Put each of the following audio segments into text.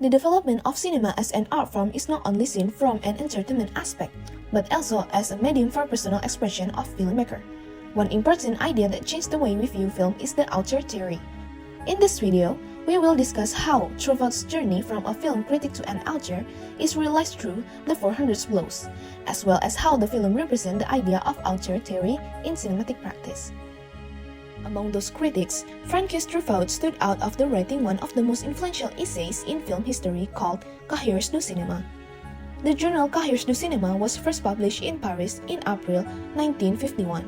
The development of cinema as an art form is not only seen from an entertainment aspect, but also as a medium for personal expression of filmmaker. One important idea that changed the way we view film is the auteur theory. In this video, we will discuss how Truffaut's journey from a film critic to an auteur is realized through the 400 blows, as well as how the film represents the idea of auteur theory in cinematic practice. Among those critics, François Truffaut stood out after writing one of the most influential essays in film history called Cahiers du Cinéma. The journal Cahiers du Cinéma was first published in Paris in April 1951.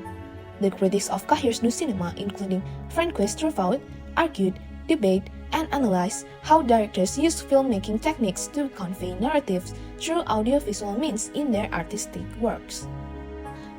The critics of Cahiers du Cinéma, including François Truffaut, argued, debated, and analyzed how directors use filmmaking techniques to convey narratives through audiovisual means in their artistic works.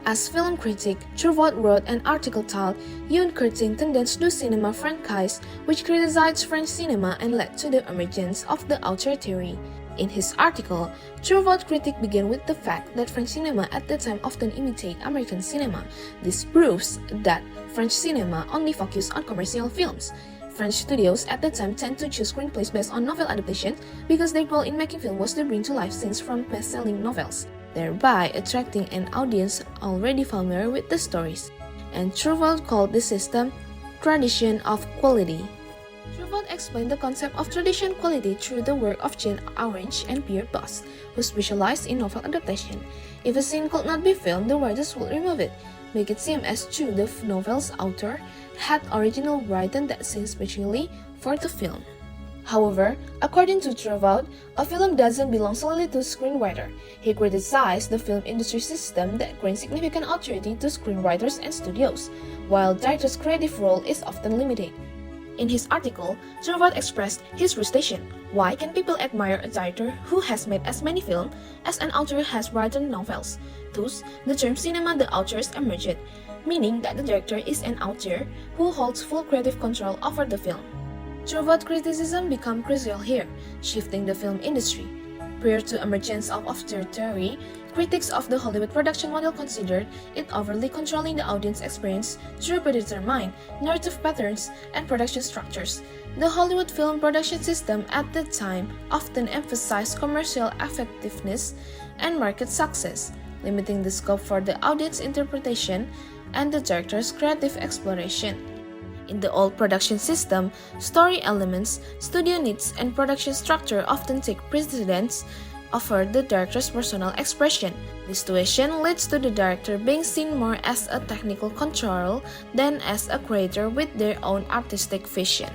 As film critic, Truffaut wrote an article titled Une critique tendance du cinéma français, which criticized French cinema and led to the emergence of the auteur theory. In his article, Truffaut's critique began with the fact that French cinema at the time often imitate American cinema. This proves that French cinema only focused on commercial films. French studios at the time tend to choose screenplays based on novel adaptations because their goal in making film was to bring to life scenes from best-selling novels, thereby attracting an audience already familiar with the stories. And Truffaut called this system tradition of quality. Truffaut explained the concept of tradition quality through the work of Jean Orange and Pierre Boss, who specialized in novel adaptation. If a scene could not be filmed, the writers would remove it, make it seem as though the novel's author had originally written that scene specially for the film. However, according to Truffaut, a film doesn't belong solely to screenwriter. He criticized the film industry system that grants significant authority to screenwriters and studios, while directors' creative role is often limited. In his article, Truffaut expressed his frustration. Why can people admire a director who has made as many films as an author has written novels? Thus, the term cinema the auteurs emerged, meaning that the director is an auteur who holds full creative control over the film. Truffaut's criticism became crucial here, shifting the film industry. Prior to emergence of auteur theory, critics of the Hollywood production model considered it overly controlling the audience experience through predetermined narrative patterns and production structures. The Hollywood film production system at the time often emphasized commercial effectiveness and market success, limiting the scope for the audience interpretation and the director's creative exploration. In the old production system, story elements, studio needs, and production structure often take precedence over the director's personal expression. This situation leads to the director being seen more as a technical controller than as a creator with their own artistic vision.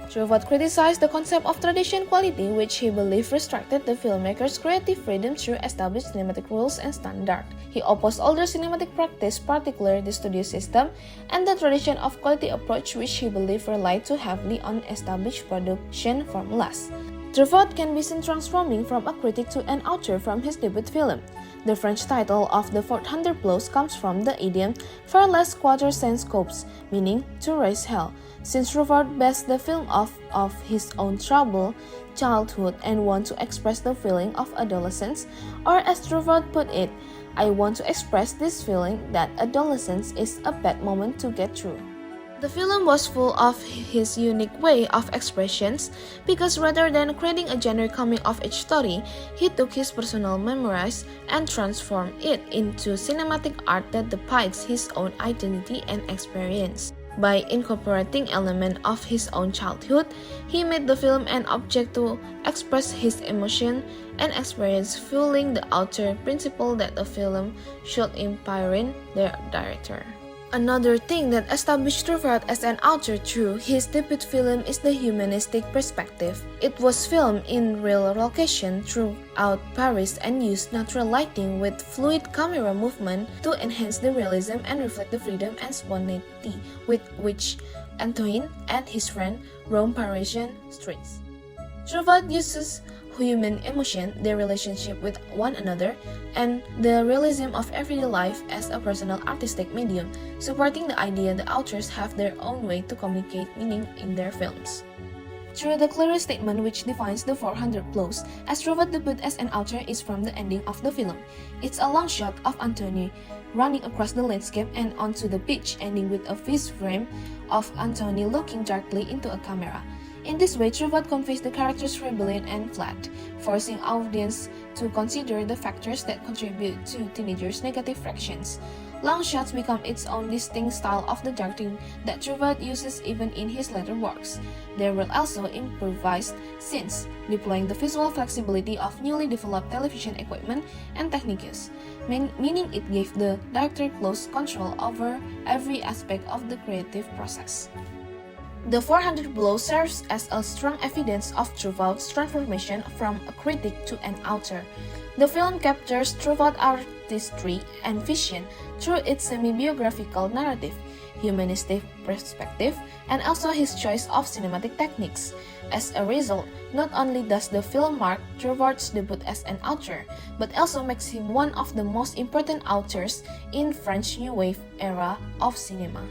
Truffaut criticized the concept of tradition quality, which he believed restricted the filmmaker's creative freedom through established cinematic rules and standards. He opposed older cinematic practice, particularly the studio system, and the tradition of quality approach, which he believed relied too heavily on established production formulas. Truffaut can be seen transforming from a critic to an auteur from his debut film. The French title of the 400 blows comes from the idiom "faire les 400 coups," meaning to raise hell. Since Truffaut based the film off of his own troubled childhood and want to express the feeling of adolescence, or as Truffaut put it, I want to express this feeling that adolescence is a bad moment to get through. The film was full of his unique way of expressions because rather than creating a generic coming-of-age story, he took his personal memories and transformed it into cinematic art that depicts his own identity and experience. By incorporating elements of his own childhood, he made the film an object to express his emotion and experience, fueling the auteur principle that the film should imprint the director. Another thing that established Truffaut as an auteur through his debut film is the humanistic perspective. It was filmed in real location throughout Paris and used natural lighting with fluid camera movement to enhance the realism and reflect the freedom and spontaneity with which Antoine and his friend roam Parisian streets. Truffaut uses human emotion, their relationship with one another, and the realism of everyday life as a personal artistic medium, supporting the idea the authors have their own way to communicate meaning in their films. Through the clearest statement which defines the 400 blows, as Truffaut debut as an author is from the ending of the film. It's a long shot of Anthony running across the landscape and onto the beach, ending with a freeze frame of Anthony looking directly into a camera. In this way, Truffaut conveys the character's rebellion and flight, forcing audience to consider the factors that contribute to teenagers' negative reactions. Long shots become its own distinct style of the directing that Truffaut uses even in his later works. There were also improvised scenes, deploying the visual flexibility of newly developed television equipment and techniques, meaning it gave the director close control over every aspect of the creative process. The 400 Below serves as a strong evidence of Truffaut's transformation from a critic to an author. The film captures Truffaut's artistry and vision through its semi-biographical narrative, humanistic perspective, and also his choice of cinematic techniques. As a result, not only does the film mark Truffaut's debut as an author, but also makes him one of the most important authors in French New Wave era of cinema.